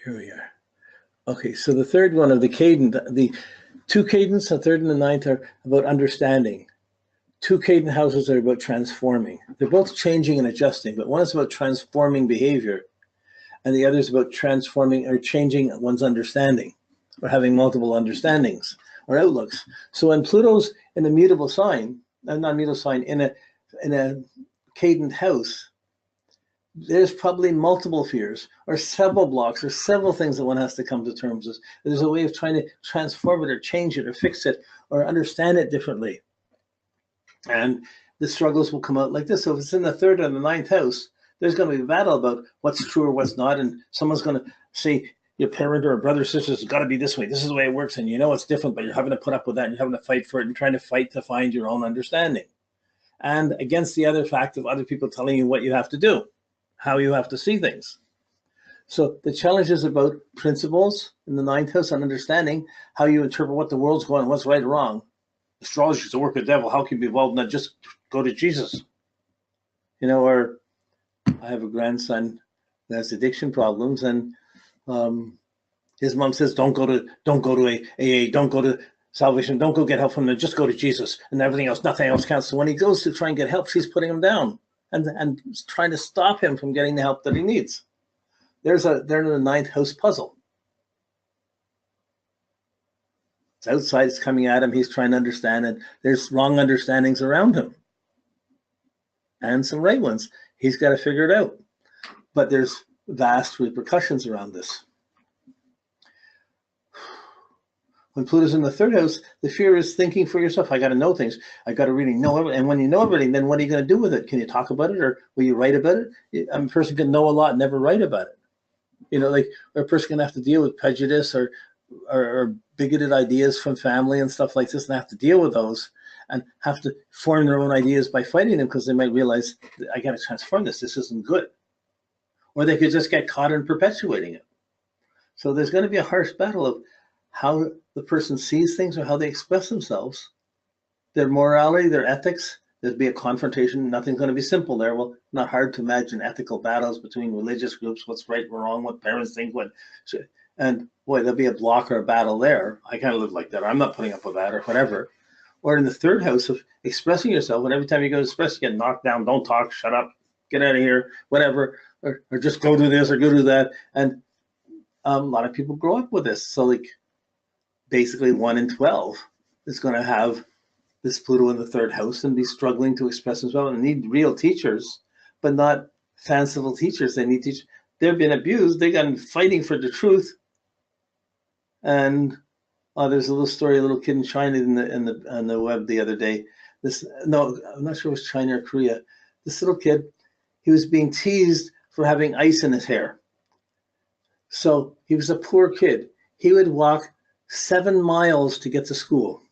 Here we are. Okay, so the third one of the cadent, the two cadents, the third and the ninth, are about understanding. Two cadent houses are about transforming. They're both changing and adjusting, but one is about transforming behavior, and the other is about transforming or changing one's understanding, or having multiple understandings or outlooks. So when Pluto's in a mutable sign, not mutable sign, in a cadent house, there's probably multiple fears or several blocks or several things that one has to come to terms with. There's a way of trying to transform it or change it or fix it or understand it differently. And the struggles will come out like this. So if it's in the third or the ninth house, there's going to be a battle about what's true or what's not. And someone's going to say, your parent or a brother or sister has got to be this way. This is the way it works. And you know it's different, but you're having to put up with that. And you're having to fight for it and trying to fight to find your own understanding. And against the other fact of other people telling you what you have to do, how you have to see things. So the challenge is about principles in the ninth house and understanding how you interpret what the world's going, what's right or wrong. Astrology is the work of the devil. How can you be involved in that? Just go to Jesus. You know, or I have a grandson that has addiction problems, and his mom says, don't go to AA, don't go to salvation, don't go get help from them, just go to Jesus, and everything else, nothing else counts. So when he goes to try and get help, she's putting him down and trying to stop him from getting the help that he needs. They're in the ninth house puzzle. It's outside, it's coming at him, he's trying to understand it. There's wrong understandings around him and some right ones. He's got to figure it out. But there's vast repercussions around this. When Pluto's in the third house, the fear is thinking for yourself. I got to know things. I got to really know everything. And when you know everything, then what are you going to do with it? Can you talk about it, or will you write about it? A person can know a lot and never write about it. You know, like a person can have to deal with prejudice or bigoted ideas from family and stuff like this, and have to deal with those and have to form their own ideas by fighting them, because they might realize, I got to transform this. This isn't good. Or they could just get caught in perpetuating it. So there's going to be a harsh battle of how the person sees things or how they express themselves, their morality, their ethics. There'll be a confrontation. Nothing's going to be simple there. Well, not hard to imagine ethical battles between religious groups, what's right and wrong, what parents think, and boy, there'll be a block or a battle there. I kind of live like that. I'm not putting up with that or whatever. Or in the third house of expressing yourself, and every time you go to express, you get knocked down. Don't talk, shut up, get out of here, whatever, or just go do this or go do that. And a lot of people grow up with this. So like basically 1 in 12 is going to have this Pluto in the third house and be struggling to express themselves and need real teachers, but not fanciful teachers. They need teachers. They've been abused. They've been fighting for the truth. And there's a little story, a little kid in China on the web the other day. No, I'm not sure it was China or Korea. This little kid, he was being teased for having ice in his hair. So he was a poor kid. He would walk 7 miles to get to school.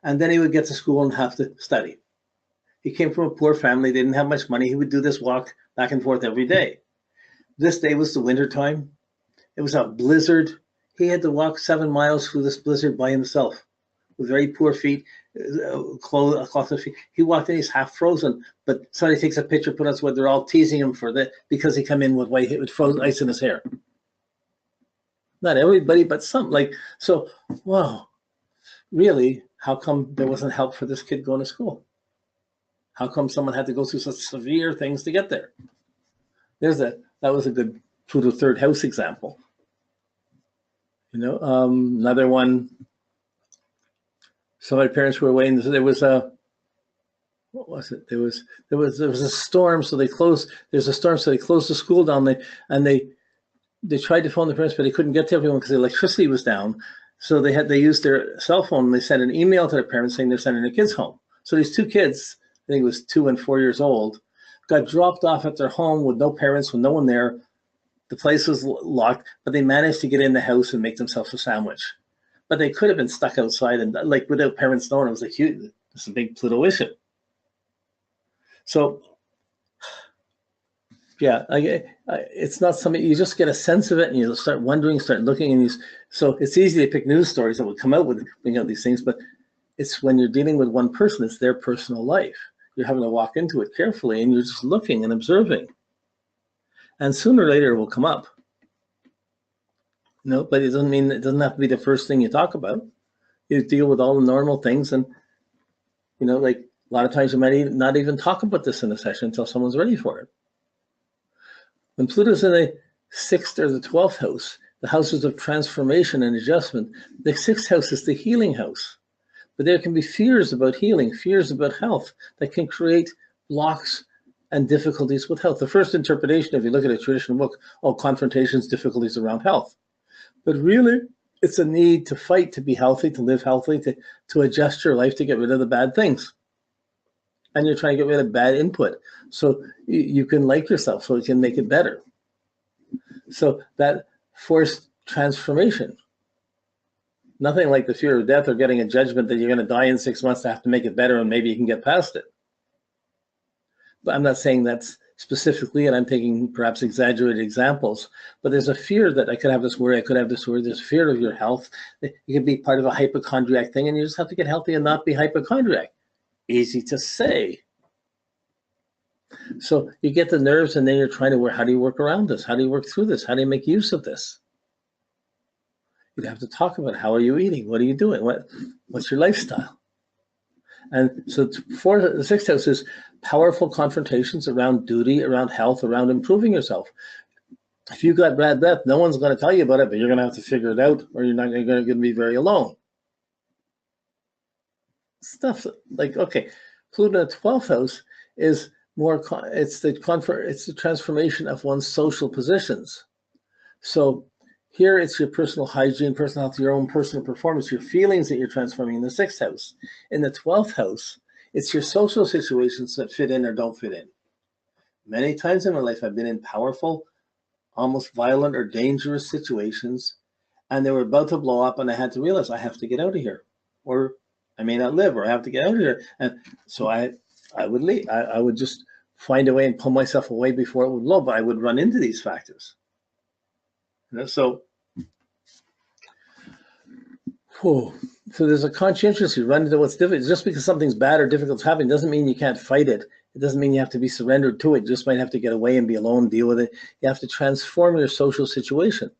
And then he would get to school and have to study. He came from a poor family. They didn't have much money. He would do this walk back and forth every day. This day was the winter time. It was a blizzard. He had to walk 7 miles through this blizzard by himself with very poor feet, cloth of feet. He walked in, he's half frozen, but somebody takes a picture, put us where they're all teasing him for that because he come in with frozen ice in his hair. Not everybody, but some. So, wow, really, how come there wasn't help for this kid going to school? How come someone had to go through such severe things to get there? That was a good Pluto third house example. You know, another one. Some of my parents were away, and there was a, what was it? There was a storm, so they closed. There's a storm, so they closed the school down. They tried to phone the parents, but they couldn't get to everyone because the electricity was down. So they used their cell phone, and they sent an email to their parents saying they're sending their kids home. So these two kids, I think it was 2 and 4 years old, got dropped off at their home with no parents, with no one there. The place was locked, but they managed to get in the house and make themselves a sandwich. But they could have been stuck outside and without parents knowing. It was it's a big Pluto issue. So yeah, it's not something, you just get a sense of it and you start wondering, start looking, and so it's easy to pick news stories that will come out with bring out these things, but it's when you're dealing with one person, it's their personal life. You're having to walk into it carefully, and you're just looking and observing. And sooner or later it will come up. No, but it doesn't mean it doesn't have to be the first thing you talk about. You deal with all the normal things, and like a lot of times you might not even talk about this in a session until someone's ready for it. When Pluto's in the 6th or the 12th house, the houses of transformation and adjustment, the 6th house is the healing house. But there can be fears about healing, fears about health that can create blocks and difficulties with health. The first interpretation, if you look at a traditional book, confrontations, difficulties around health. But really, it's a need to fight, to be healthy, to live healthy, to adjust your life, to get rid of the bad things. And you're trying to get rid of bad input so you can like yourself, so you can make it better. So that forced transformation. Nothing like the fear of death or getting a judgment that you're going to die in 6 months to have to make it better and maybe you can get past it. But I'm not saying that's specifically, and I'm taking perhaps exaggerated examples, but there's a fear that I could have this worry, I could have this worry. There's fear of your health. It could be part of a hypochondriac thing, and you just have to get healthy and not be hypochondriac. Easy to say. So you get the nerves, and then you're trying to work, how do you work around this? How do you work through this? How do you make use of this? You'd have to talk about how are you eating? What are you doing? What's your lifestyle? And so for the 6th house is powerful confrontations around duty, around health, around improving yourself. If you got bad breath, no one's going to tell you about it, but you're going to have to figure it out, or you're not going to be very alone. Stuff like, okay, Pluto in the 12th house is more, it's the transformation of one's social positions. So here it's your personal hygiene, personal health, your own personal performance, your feelings that you're transforming in the 6th house. In the 12th house, it's your social situations that fit in or don't fit in. Many times in my life, I've been in powerful, almost violent or dangerous situations, and they were about to blow up, and I had to realize I have to get out of here, or I may not live, or I have to get out of here. And so I would leave. I would just find a way and pull myself away before it would blow, but I would run into these factors. So there's a conscientiousness. You run into what's difficult. Just because something's bad or difficult happening doesn't mean you can't fight it. It doesn't mean you have to be surrendered to it. You just might have to get away and be alone, deal with it. You have to transform your social situation.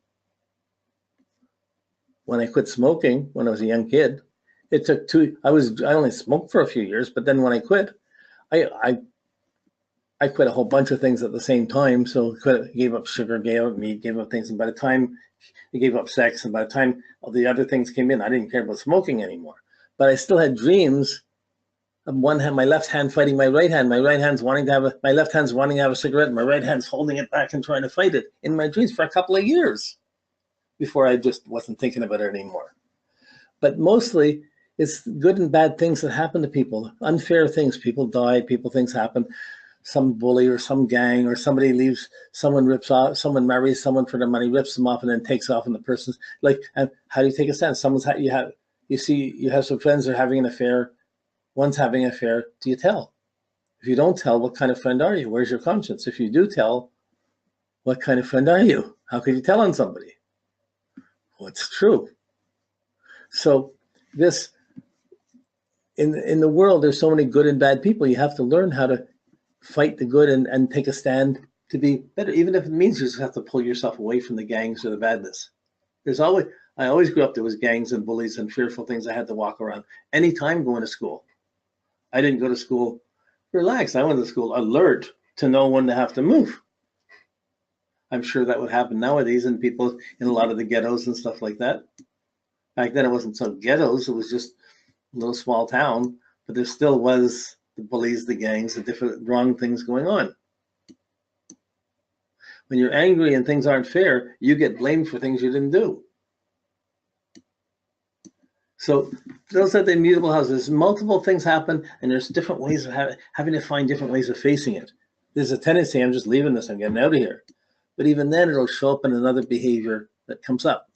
When I quit smoking, when I was a young kid, it took I only smoked for a few years, but then when I quit, I quit a whole bunch of things at the same time. So gave up sugar, gave up meat, gave up things. And by the time I gave up sex, and by the time all the other things came in, I didn't care about smoking anymore. But I still had dreams of one hand, my left hand fighting my right hand. My right hand's wanting to have my left hand's wanting to have a cigarette, and my right hand's holding it back and trying to fight it in my dreams for a couple of years before I just wasn't thinking about it anymore. But mostly it's good and bad things that happen to people, unfair things. People die, things happen. Some bully or some gang or somebody leaves, someone rips off, someone marries someone for their money, rips them off, and then takes off, and the person's like, and how do you take a stand? You have some friends that are having an affair, one's having an affair. Do you tell? If you don't tell, what kind of friend are you? Where's your conscience? If you do tell, what kind of friend are you? How could you tell on somebody? What's true? So this, in the world, there's so many good and bad people. You have to learn how to fight the good and take a stand to be better, even if it means you just have to pull yourself away from the gangs or the badness. I always grew up, there was gangs and bullies and fearful things I had to walk around. Anytime going to school. I didn't go to school relaxed. I went to school alert to know when to have to move. I'm sure that would happen nowadays in people in a lot of the ghettos and stuff like that. Back then it wasn't so ghettos, it was just a little small town, but there still was the bullies, the gangs, the different wrong things going on. When you're angry and things aren't fair, you get blamed for things you didn't do. So those are the immutable houses. Multiple things happen, and there's different ways of having to find different ways of facing it. There's a tendency, I'm just leaving this, I'm getting out of here. But even then, it'll show up in another behavior that comes up.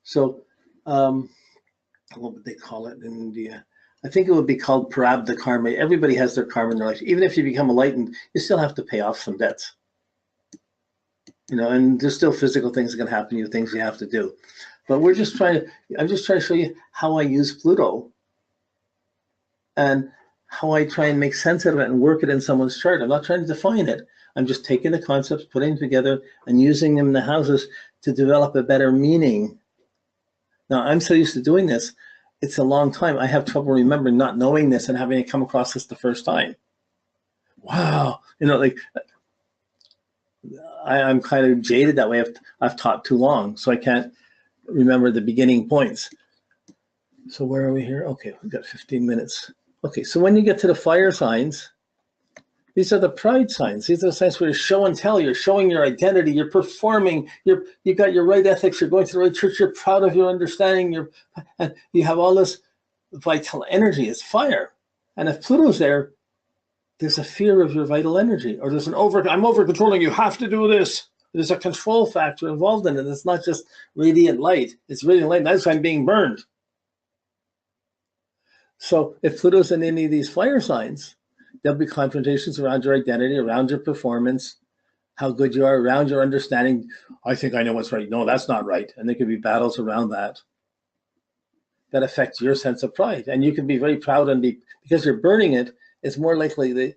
So, what would they call it in India? I think it would be called prarabdha karma. Everybody has their karma in their life. Even if you become enlightened, you still have to pay off some debts. And there's still physical things that can happen to you, things you have to do. But I'm just trying to show you how I use Pluto and how I try and make sense of it and work it in someone's chart. I'm not trying to define it. I'm just taking the concepts, putting them together, and using them in the houses to develop a better meaning. Now, I'm so used to doing this, it's a long time. I have trouble remembering not knowing this and having to come across this the first time. Wow. You know, like I'm kind of jaded that way. I've taught too long, so I can't remember the beginning points. So where are we here? Okay, we've got 15 minutes. Okay, so when you get to the fire signs, these are the pride signs. These are the signs where you show and tell. You're showing your identity. You're performing. You got your right ethics. You're going to the right church. You're proud of your understanding. And you have all this vital energy. It's fire. And if Pluto's there, there's a fear of your vital energy, or there's I'm over controlling. You have to do this. There's a control factor involved in it. It's not just radiant light. It's radiant light. That's why I'm being burned. So if Pluto's in any of these fire signs, there'll be confrontations around your identity, around your performance, how good you are, around your understanding. I think I know what's right. No, that's not right. And there could be battles around that affect your sense of pride. And you can be very proud and because you're burning it, it's more likely that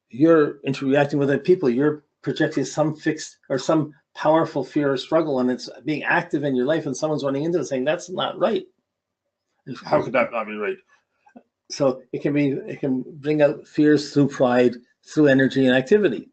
you're interacting with other people. You're projecting some fixed or some powerful fear or struggle, and it's being active in your life, and someone's running into it saying, that's not right. How could that not be right? So it can bring out fears through pride, through energy and activity.